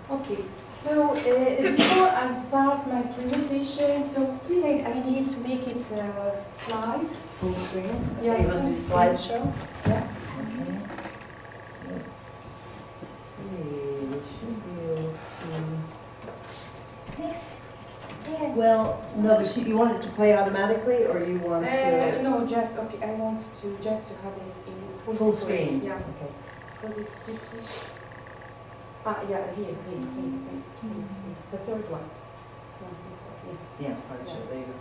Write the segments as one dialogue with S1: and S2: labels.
S1: Okay, so before I start my presentation, so please I need to make it slide.
S2: Full screen?
S1: Yeah,
S2: Okay, you want to do slideshow?
S1: Yeah.
S2: Okay. Let's see, we should be able to...
S3: Next. Yeah.
S2: Well, no, but you want it to play automatically, or you want to...
S1: No, just, okay, I want to just to have it in
S2: Full screen?
S1: Yeah,
S2: Okay.
S1: because it's different. Yeah, here, the third one. No, this one, yeah.
S2: Yeah, slideshow, there you go.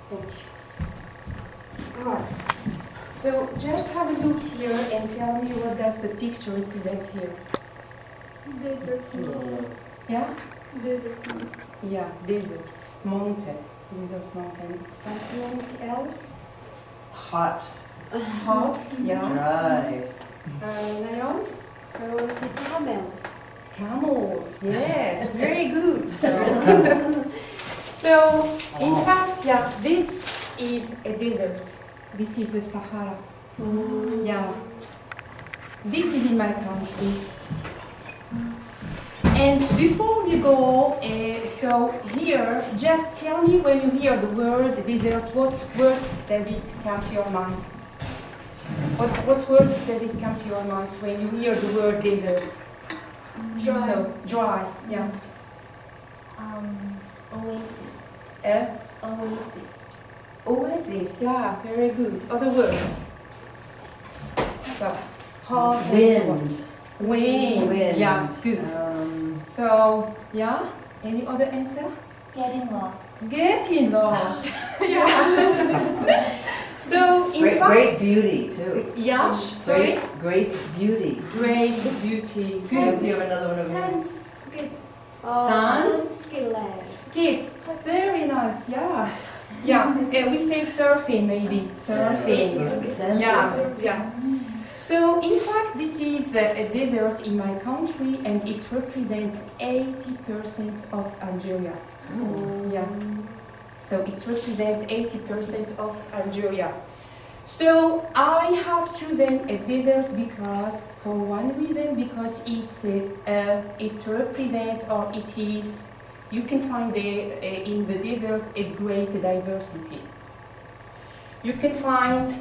S1: Thank you. Alright, so just have a look here and tell me what does the picture represent here.
S3: Desert.
S1: Yeah?
S3: Desert.
S1: Yeah, desert, mountain, desert mountain. Something else?
S2: Hot.
S1: Hot, yeah.
S2: Dry.
S1: Leon?
S3: I want to see camels.
S1: Camels, yes, very good. So, in fact, yeah, this is a desert. This is the Sahara. Yeah. This is in my country. And before we go, so here, just tell me when you hear the word desert, what words does it come to your mind? What words does it come to your mind when you hear the word desert?
S3: Dry.
S1: So, dry, yeah.
S3: Oasis. Oasis.
S1: Oasis, yeah, very good. Other words? So, hot and
S2: Wind.
S1: so on. Wind, yeah, good. So, yeah, any other answer?
S3: Getting lost.
S1: Getting lost, yeah. So, in fact...
S2: Great beauty, too.
S1: Yeah, sorry?
S2: Great beauty.
S1: Great beauty,
S2: Do you
S1: good.
S2: have another one over here?
S3: Sand. Skid.
S1: Sand.
S3: Skillet.
S1: Kids, very nice, yeah. Yeah, we say surfing maybe, surfing.
S2: Sand.
S1: Yeah, yeah. So in fact this is a desert in my country and it represents 80% of Algeria. Yeah. So it represents 80% of Algeria. So I have chosen a desert because, for one reason, because it represents or it is, you can find in the desert a great diversity. You can find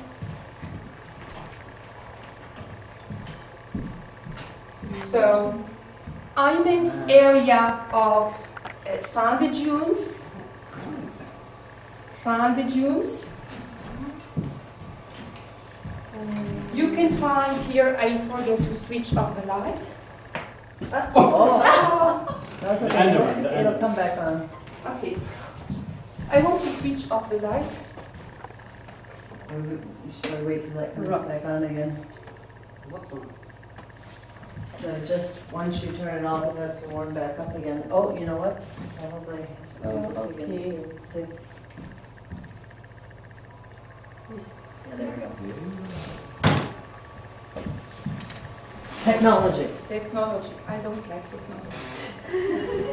S1: so immense area of sand dunes. Sand dunes. You can find here, I forget to switch off the light.
S2: Oh, that's
S4: The
S2: okay.
S4: end of it, the end
S2: It'll
S4: of it.
S2: come back on.
S1: Okay. I want to switch off the light.
S2: Or should I wait till that comes
S1: Right.
S2: back on again?
S4: What's on?
S2: So just once you turn it off, it has to warm back up again. Oh, you know what? Probably. This again
S1: Okay.
S2: too. Let's see.
S1: Yes.
S2: Yeah, there we go. Technology.
S1: Technology. I don't like technology.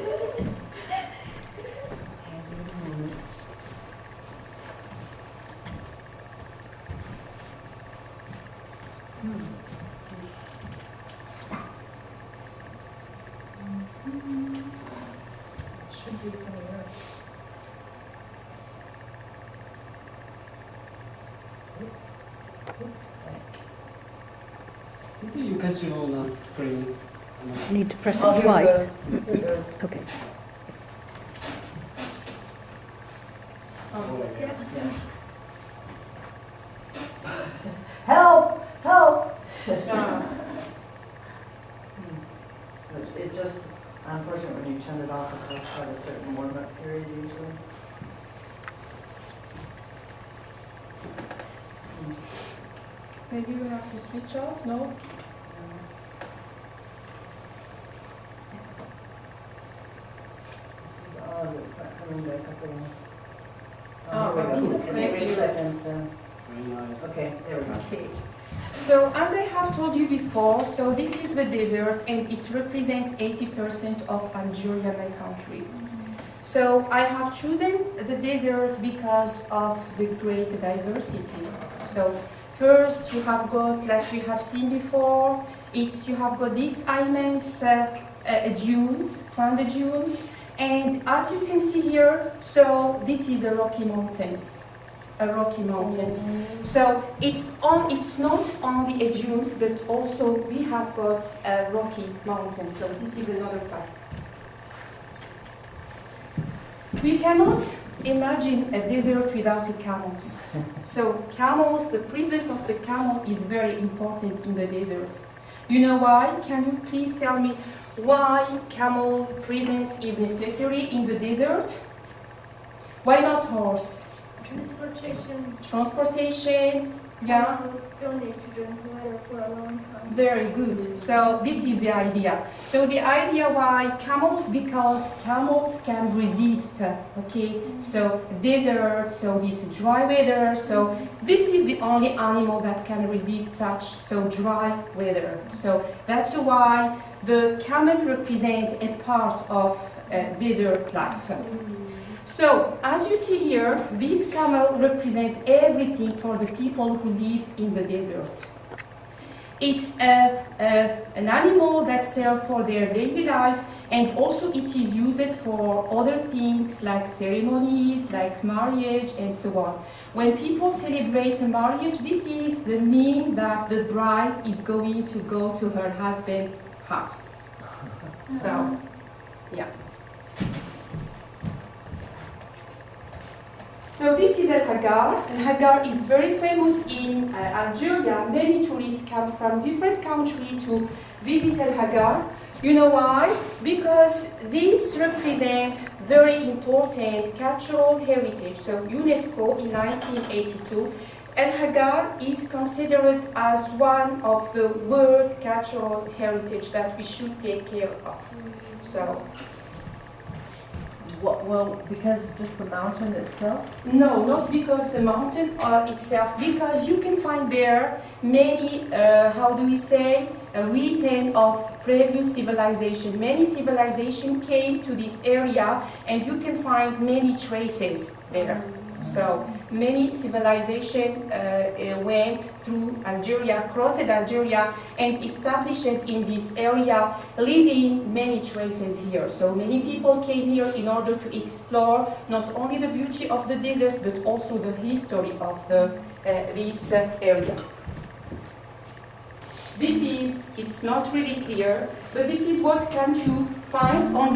S2: Should be coming up.
S4: Maybe you can show on the screen.
S5: Need to press
S2: Oh,
S5: it
S2: here it
S5: twice.
S2: goes. Here it goes.
S5: Okay.
S4: Oh, yeah.
S2: Yeah. Help! Help!
S1: Yeah.
S2: But it just, unfortunately, when you turn it off, it does have a certain warm-up period usually.
S1: Maybe we have to switch off, no?
S2: This is odd, it's not coming back up again.
S1: Oh,
S2: here we go.
S1: okay.
S2: And every
S1: Thank you.
S2: second,
S4: It's very nice.
S2: okay, there we go.
S1: Okay. So as I have told you before, so this is the desert and it represents 80% of Algeria, my country. So I have chosen the desert because of the great diversity. So First, you have got, like we have seen before, you have got these immense dunes, sand dunes, and as you can see here, so this is a Rocky Mountains. So it's not only a dunes, but also we have got a Rocky Mountains. So this is another fact. We cannot imagine a desert without camels. So camels, the presence of the camel is very important in the desert. You know why? Can you please tell me why camel presence is necessary in the desert? Why not horse? Transportation, yeah.
S3: Camels don't need to drink water for a long time.
S1: Very good. So this is the idea. So the idea why camels, because camels can resist, okay? So desert, so this dry weather. So this is the only animal that can resist such dry weather. So that's why the camel represents a part of desert life. So, as you see here, this camel represents everything for the people who live in the desert. It's an animal that serves for their daily life, and also it is used for other things like ceremonies, like marriage, and so on. When people celebrate a marriage, this is the mean that the bride is going to go to her husband's house. So, yeah. So this is El Hagar, and Hagar is very famous in Algeria. Many tourists come from different countries to visit El Hagar. You know why? Because this represents very important cultural heritage. So UNESCO in 1982, El Hagar is considered as one of the world cultural heritage that we should take care of. So.
S2: Well, because just the mountain itself?
S1: No, not because the mountain itself, because you can find there many, written of previous civilization. Many civilization came to this area, and you can find many traces there. So many civilization went through Algeria, crossed Algeria, and established in this area, leaving many traces here. So many people came here in order to explore not only the beauty of the desert, but also the history of this area. It's not really clear, but this is what can you find on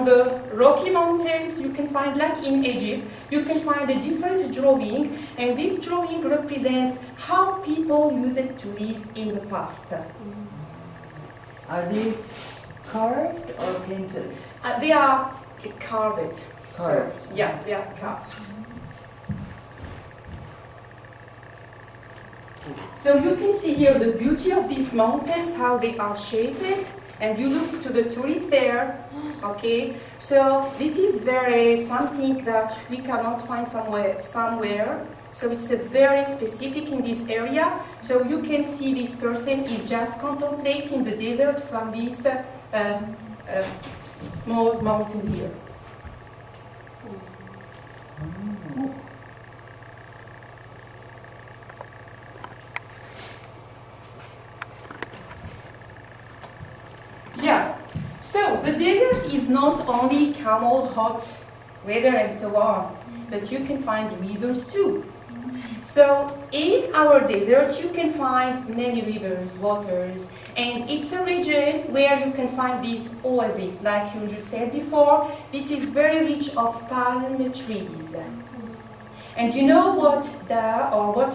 S1: the Rocky Mountains. You can find, like in Egypt, you can find a different drawing, and this drawing represents how people used to live in the past.
S2: Are these carved or painted?
S1: They are carved. So,
S2: Carved.
S1: yeah, they are carved. So you can see here the beauty of these mountains, how they are shaped, and you look to the tourists there, okay? So this is something that we cannot find somewhere. So it's a very specific in this area. So you can see this person is just contemplating the desert from this small mountain here. Yeah, so the desert is not only camel, hot weather and so on, but you can find rivers too. So in our desert you can find many rivers, waters, and it's a region where you can find these oases, like you just said before. This is very rich of palm trees. And you know what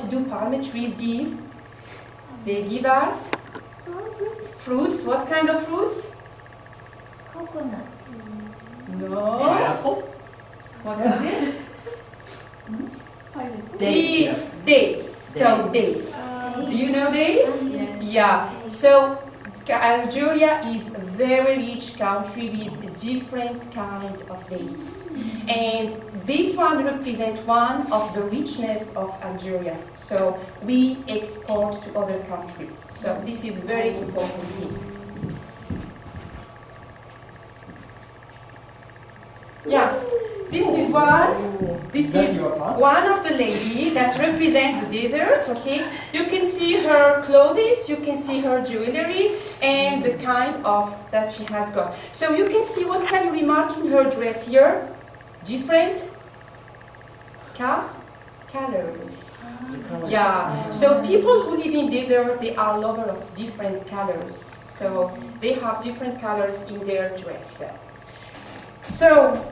S1: do palm trees give? They give us fruits. What kind of fruits?
S3: Coconut.
S1: No.
S4: Pineapple?
S1: What is it?
S2: Dates.
S1: Dates. So dates. Do you know dates?
S3: Yes.
S1: Yeah. So Algeria is a very rich country with different kind of dates. And this one represents one of the richness of Algeria. So we export to other countries. So this is very important thing. Yeah, this is is one. This
S4: That's
S1: is
S4: your past?
S1: one of the lady that represent the desert. Okay, you can see her clothes, you can see her jewelry, and the kind of that she has got. So you can see what can you remark in her dress here? Different colors. Yeah. So people who live in desert, they are lover of different colors. So they have different colors in their dress. So,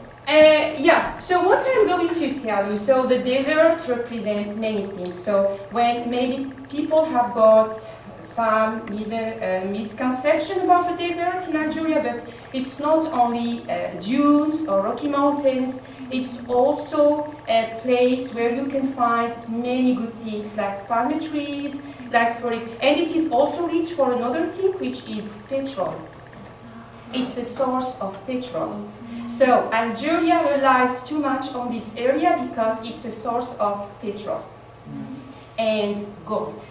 S1: so what I'm going to tell you, so the desert represents many things. So when maybe people have got some misconception about the desert in Algeria, but it's not only dunes or rocky mountains, it's also a place where you can find many good things like palm trees, and it is also rich for another thing, which is petrol. It's a source of petrol. So Algeria relies too much on this area because it's a source of petrol. And gold.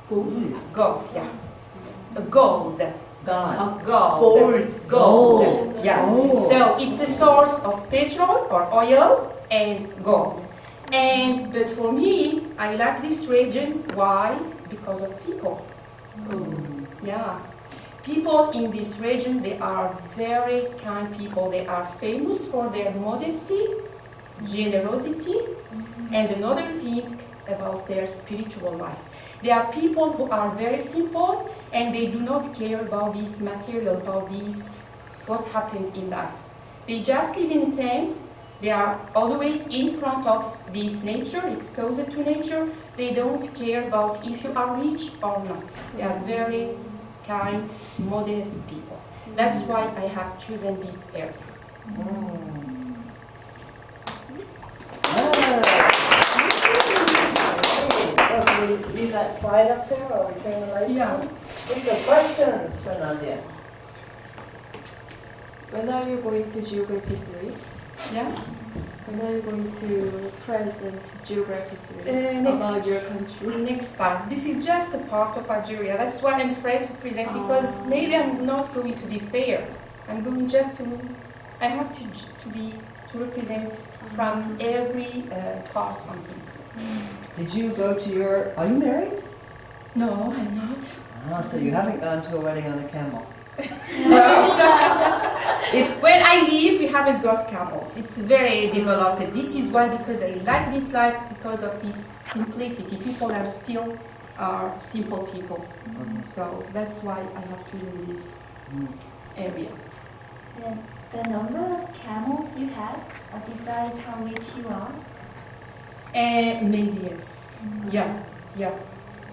S1: Gold, yeah. Gold. Gold. Yeah.
S2: Oh.
S1: So it's a source of petrol or oil and gold. But for me, I like this region. Why? Because of people. Yeah. People in this region, they are very kind people. They are famous for their modesty, generosity, and another thing about their spiritual life. They are people who are very simple and they do not care about this material, about this, what happened in life. They just live in a tent. They are always in front of this nature, exposed to nature. They don't care about if you are rich or not. They are very kind, modest people. That's why I have chosen this area.
S2: Can we leave that slide up there or we turn the lights
S1: Yeah.
S2: on? What's the questions for Nadia?
S3: When are you going to geography series?
S1: Yeah?
S3: When are you going to present geography series
S1: Next.
S3: about your country?
S1: Next time. This is just a part of Algeria. That's why I'm afraid to present because maybe I'm not going to be fair. I'm going just to. I have to represent from every part something.
S2: Did you go to your, are you married?
S1: No, I'm not.
S2: So you haven't gone to a wedding on a camel.
S1: Where I live, we haven't got camels. It's very developed. This is why, because I like this life, because of this simplicity. People are still simple people. So that's why I have chosen this area.
S3: The number of camels you have decides how rich you are?
S1: Maybe yes. Yeah.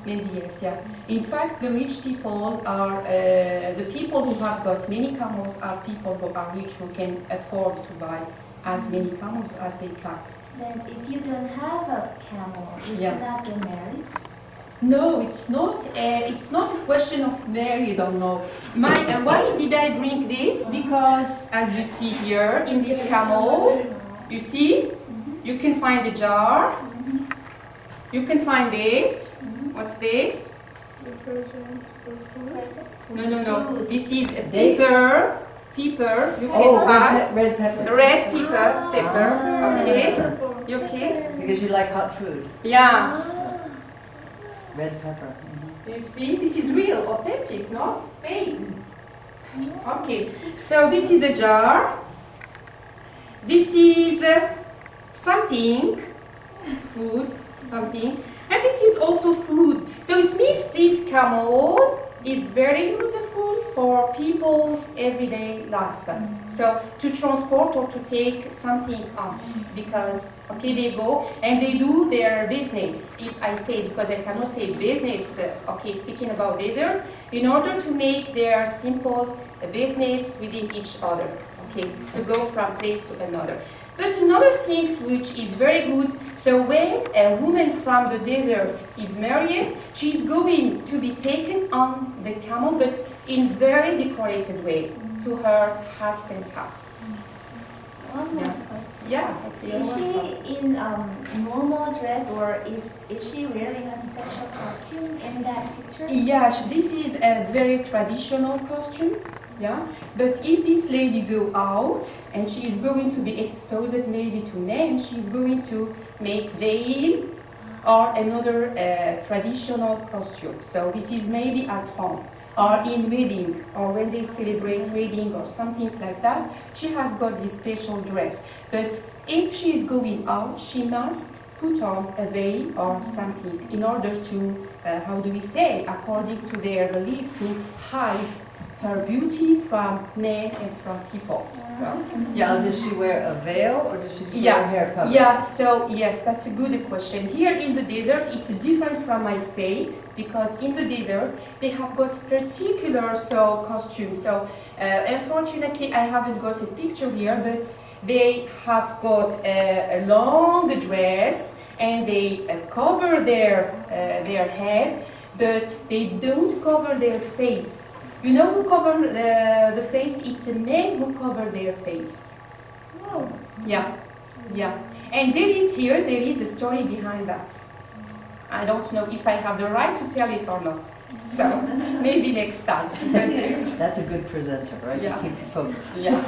S1: Maybe yes, yeah. In fact, the rich people are, the people who have got many camels are people who are rich, who can afford to buy as many camels as they can.
S3: Then if you don't have a camel, you cannot get married?
S1: No, it's not. It's not a question of married or no. Why did I bring this? Because as you see here in this camel, you see, you can find the jar. You can find this. What's this? No. This is a pepper. Pepper. You can pass.
S2: Red pepper.
S1: Red pepper. Okay. You okay?
S2: Because you like hot food.
S1: Yeah.
S2: Red pepper.
S1: You see, this is real, authentic, not fake. Okay. So this is a jar. This is something, food, something. And this is also food. So it means this camel is very useful for people's everyday life. So to transport or to take something up, because they go and they do their business. If I say, because I cannot say business, speaking about desert, in order to make their simple business within each other, to go from place to another. But another thing which is very good, so when a woman from the desert is married, she is going to be taken on the camel, but in very decorated way, to her husband's house.
S3: One more question.
S1: Yeah.
S3: Is she in normal dress or is she wearing a special costume in that picture?
S1: Yes, this is a very traditional costume. Yeah, but if this lady go out and she is going to be exposed maybe to men, she's going to make veil or another traditional costume. So this is maybe at home or in wedding or when they celebrate wedding or something like that. She has got this special dress. But if she is going out, she must put on a veil or something in order to, how do we say, according to their belief, to hide her beauty from men and from people. So,
S2: Yeah, does she wear a veil or does she just wear
S1: yeah,
S2: her hair covered?
S1: yeah. So yes, that's a good question. Here in the desert, it's different from my state because in the desert they have got particular costume. So unfortunately, I haven't got a picture here, but they have got a long dress and they cover their head, but they don't cover their face. You know who cover the face? It's a men who cover their face.
S3: Oh.
S1: Yeah, yeah. And there is a story behind that. I don't know if I have the right to tell it or not. So maybe next time.
S2: That's a good presenter, right?
S1: Yeah.
S2: To keep you focused.
S1: Yeah.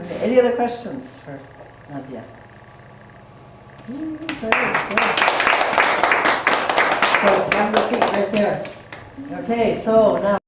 S2: Okay. Any other questions for Nadia? Great, great. So have a seat right there. Okay, so now.